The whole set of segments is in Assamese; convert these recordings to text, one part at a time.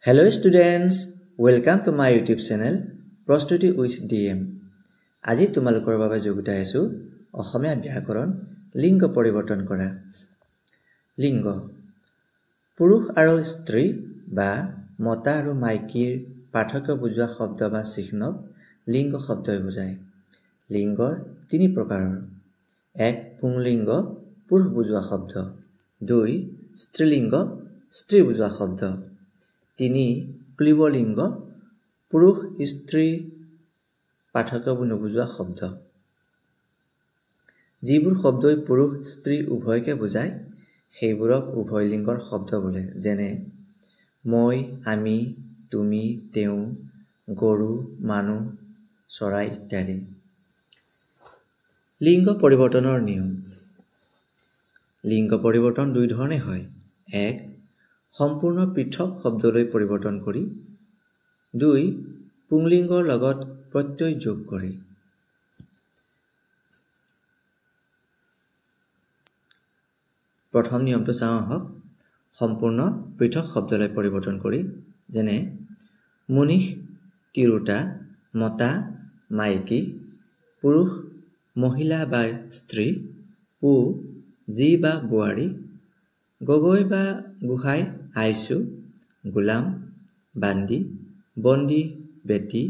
Hello students, welcome to my YouTube channel Prostuti with DM. আজি তোমালোকৰ বাবে যোগদান আছো অসমীয়া ব্যাকৰণ লিংগ পৰিৱৰ্তন কৰা। লিংগ পুৰুষ আৰু স্ত্ৰী বা মতা আৰু মাইকীৰ পাৰ্থক্য বুজোৱা শব্দ বা চিহ্নক লিংগ শব্দই বুজায়। লিংগ তিনি প্ৰকাৰৰ। 1 পুংলিংগ পুৰুষ বুজোৱা শব্দ, 2 স্ত্ৰীলিংগ স্ত্ৰী বুজোৱা শব্দ, 3 ক্লীবলিংগ পুৰুষ স্ত্ৰী পাৰ্থক্য নুবুজোৱা শব্দ। যিবোৰ শব্দই পুৰুষ স্ত্ৰী উভয়কে বুজায় সেইবোৰক উভয় লিংগৰ শব্দ বোলে, যেনে মই, আমি, তুমি, তেওঁ, গৰু, মানুহ, চৰাই ইত্যাদি। লিংগ পৰিৱৰ্তনৰ নিয়ম। লিংগ পৰিৱৰ্তন দুই ধৰণে হয়। 1 সম্পূৰ্ণ পৃথক শব্দলৈ পৰিৱৰ্তন কৰি, 2 পুংলিংগৰ লগত প্ৰত্যয় যোগ কৰি। প্ৰথম নিয়মটো চাওঁ আহক। সম্পূৰ্ণ পৃথক শব্দলৈ পৰিৱৰ্তন কৰি, যেনে মনীষ তিৰোতা, মতা মাইকী, পুৰুষ মহিলা বা স্ত্ৰী, পু যি বা বোৱাৰী, গগৈ বা গোহাঁই আইচু, গোলাম বান্দী, বন্দী বেটী,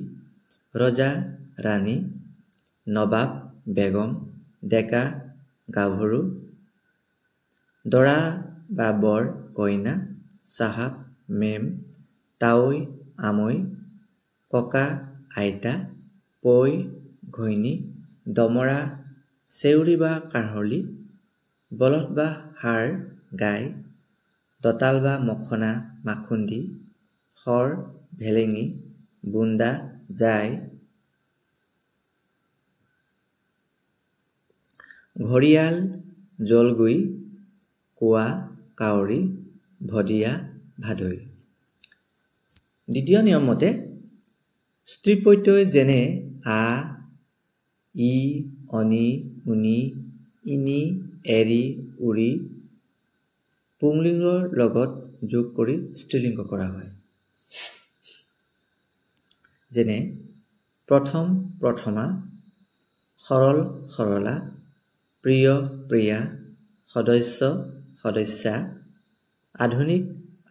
ৰজা ৰাণী, নবাব বেগম, ডেকা গাভৰু, দৰা বা বৰ কইনা, চাহাব মেম, তাৱৈ আমৈ, ককা আইতা, পৈ ঘৈণী, দমৰা চেউৰী বা কাঢ়লী, বলদ বা ষাঁড় গাই, দঁতাল বা মখনা মাখুন্দী, শৰ ভেলেঙী, বুন্দা জাই, ঘৰিয়াল জলগুই, কোৱা কাউৰী, ভদীয়া ভাদৈ। দ্বিতীয় নিয়ম মতে স্ত্ৰী প্ৰত্যয় যেনে আ, ই, অনি, উনি, ইনি, এৰি, উৰি পুংলিংগৰ লগত যোগ কৰি স্ত্ৰীলিংগ কৰা হয়। যেনে প্ৰথম প্ৰথমা, সৰল সৰলা, প্ৰিয় প্ৰিয়া, সদস্য সদস্যা, আধুনিক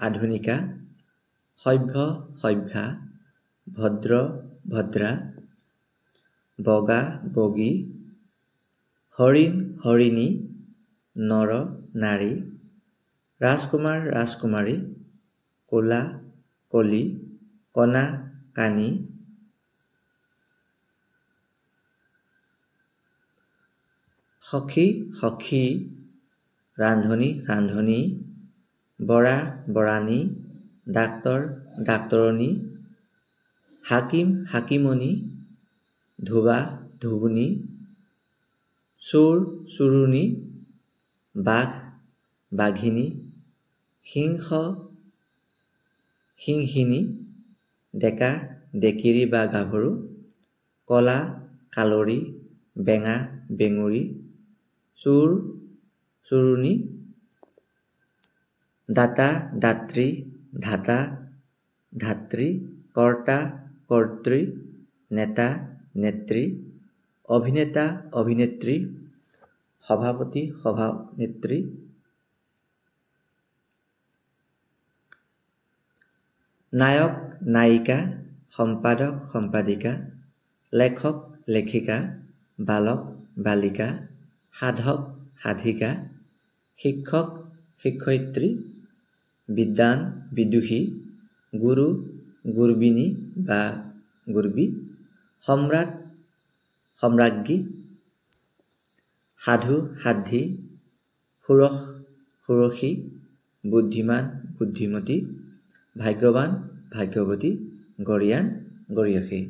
আধুনিকা, সভ্য সভ্যা, ভদ্ৰ ভদ্ৰা, বগা বগী, হৰিণ হৰিণী, নৰ নাৰী, ৰাজকুমাৰ ৰাজকুমাৰী, ক'লা কলি, কণা কানি, সখী সখী, ৰান্ধনী ৰান্ধনী, বৰা বৰাণী, ডাক্তৰ ডাক্তৰণী, হাকিম হাকিমণি, ধোবা ধুবুনী, চোৰ চোৰুণী, বাঘ বাঘিনী, সিংহ সিংহিনী, ডেকা ডেকিৰি বা গাভৰু, কলা কালৰী, বেঙা বেঙুৰী, চোৰ চোৰুণী, দাতা দাত্ৰী, ধাতা ধাত্ৰী, কৰ্তা কৰ্ত্ৰী, নেতা নেত্ৰী, অভিনেতা অভিনেত্ৰী, সভাপতি সভানেত্ৰী, নায়ক নায়িকা, সম্পাদক সম্পাদিকা, লেখক লেখিকা, বালক বালিকা, সাধক সাধিকা, শিক্ষক শিক্ষয়িত্ৰী, বিদ্বান বিদুষী, গুৰু গুৰবিনী বা গুৰবী, সম্ৰাট সম্ৰাজ্ঞী, সাধু সাধ্বী, সুৰস সুৰসী, বুদ্ধিমান বুদ্ধিমতী, ভাগ্যৱান ভাগ্যৱতী, গৰীয়ান গৰীয়সী।